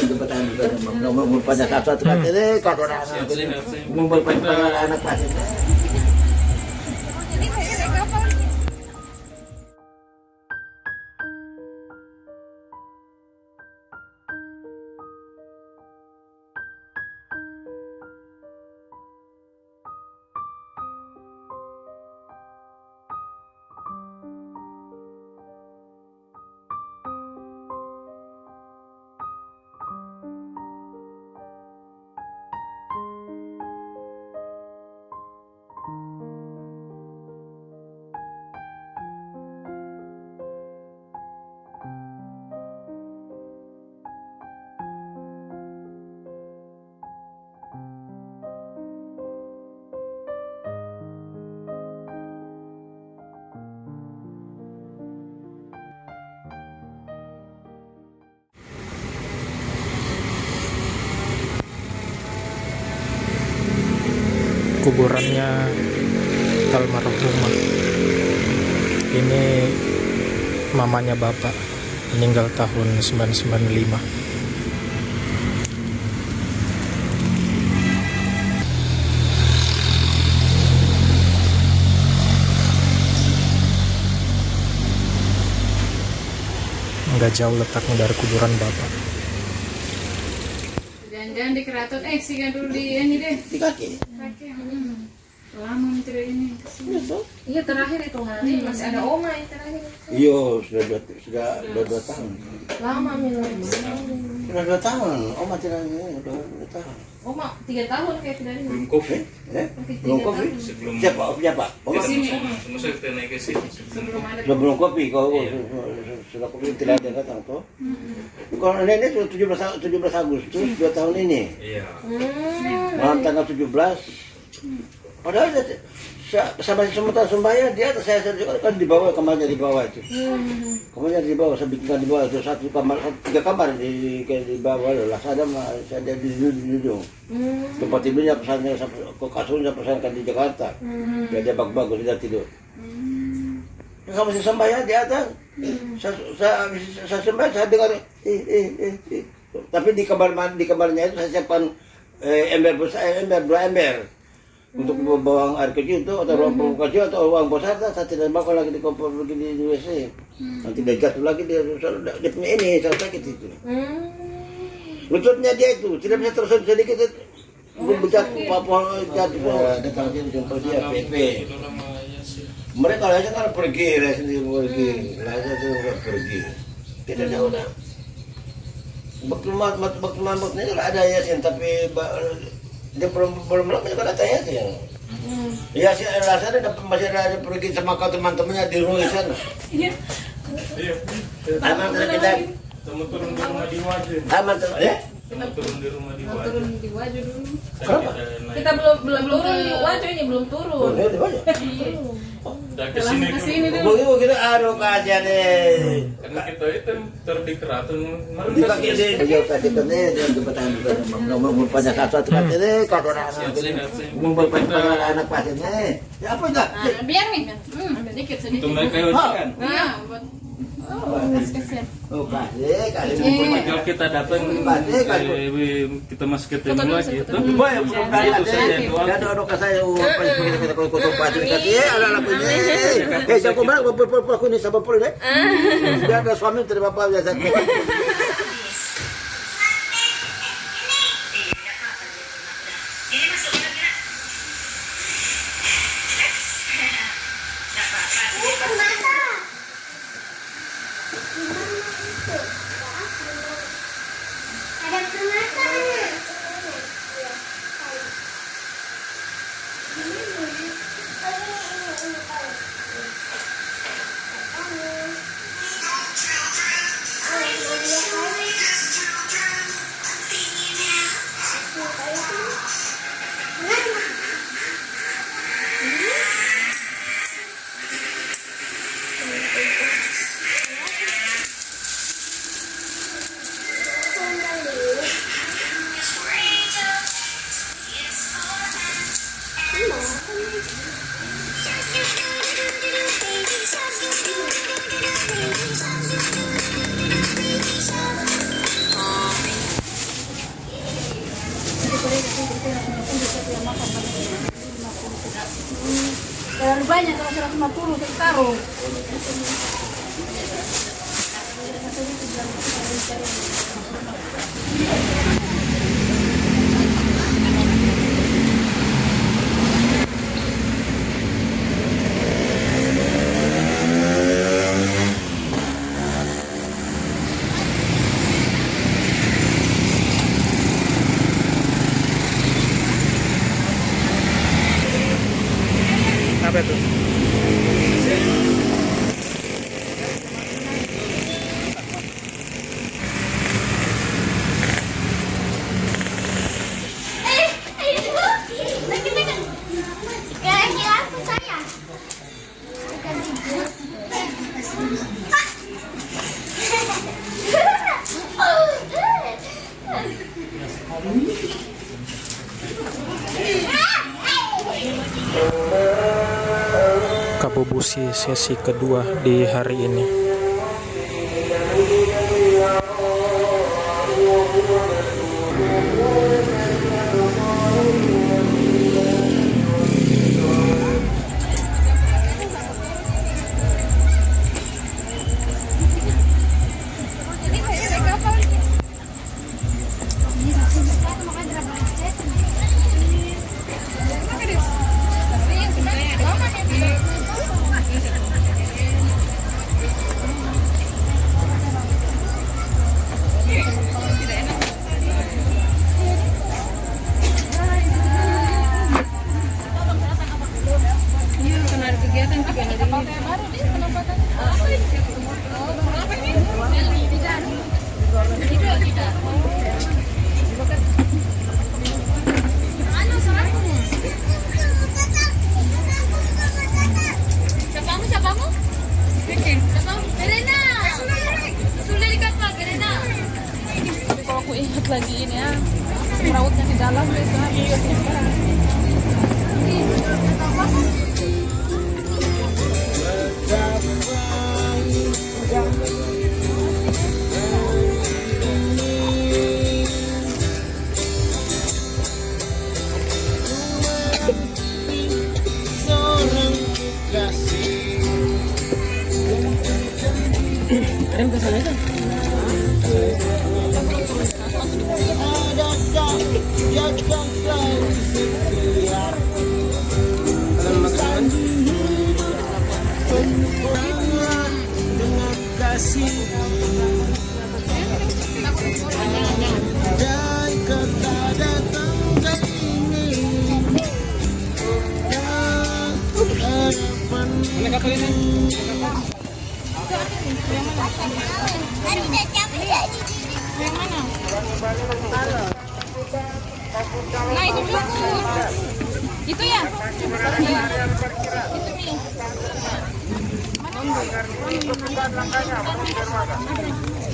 jembatan nomor pada satu kan ini kalau anak ngumpul pada anak pasien. Kuburannya almarhumah. Ini mamanya bapak, meninggal tahun 1995. Nggak jauh letaknya dari kuburan bapak. Jangan-jangan di keraton, singa dulu di ini deh. Di kaki. Kaki. Lama menteri ini kesini. Iya terakhir itu hari masih ada oma yang terakhir. Iya sudah 2 tahun. Lama minum. Sudah 2 tahun. Oma tidak ini 2 tahun. Oma 3 tahun kayak tidak ini. Belum covid. Belum kopi. Sebelum Siapa? Oma Sini. Semua saya kita naik ke sini. Sebelum ada. belum kopi kau sudah kopi tidak ada datang toh. Kalau nenek sudah 17 Agustus 2 tahun ini. Iya. Malam tanggal 17. Padahal sama sementara sembahyang di atas saya kan di bawah, kamarnya di bawah itu. Kamarnya di bawah, saya bikinkan di bawah itu 1 kamar, 3 kamar di bawah lah. Saya di ujung. Tempat tidurnya pesannya ke kasurnya pesankan di Jakarta. Dia bagus tidak tidur. Kamu masih sembahyang di atas. Saya sembahyang, saya dengar Tapi di kamarnya itu saya siapkan ember 2 ember. Untuk bawang air kecil itu atau ruang kecil atau ruang besar saya tidak bakal lagi di kompor begini di WC. Nanti dia jatuh lagi dia punya ini saya sakit itu. Lututnya dia itu tidak bisa terus sedikit berbicara apa jatuh datang sini jumpa dia PP. Mereka aja kan pergi sendiri pergi, aja tuh pergi. Tidak jauh dah. Bakal ada yasin tapi dia belum lama juga datang ya. Ya sih rasanya masih ada pergi sama kau teman-temannya di rumah sana. Iya. Iya. Aman kita. Kamu turun di rumah di wajah. Aman ya. Kamu turun di rumah di wajah. Turun di wajah dulu. Kenapa? Kita belum turun di wajah ini belum turun. Oh, di mana? Udah kesini dulu. Begitu kita aduh kajian deh. Karena kita itu terdi keraton. Di kaki deh. Dia kaki deh dia jembatan nomor pada satu kan ini kalau anak ngumpul pada anak pasien ya apa enggak? Biar nih. Ambil dikit sedikit. Untuk mereka yang kan. Iya, buat kasihan. Oh, kasih Kalau kita datang kita masuk ke temu lagi itu. Boy, itu saja doa. Dan doa saya pas kita kutu pati kati ala punya. Jangan kau malah aku ni sabab pun deh. Dia ada suami terima apa biasa. Children, banyak, kalau 150 kita taruh. Apa itu? Kira-kira apa saya? Kabubusi sesi kedua di hari ini. Iya, karena ada kegiatan juga hari Siapamu? Siapamu? Verena. Sudah dikata Verena. Kalau aku ingat lagi ini ya, semrawutnya di dalam itu. Nah, itu cukup. Itu ya? Iya. Itu nih. Mana?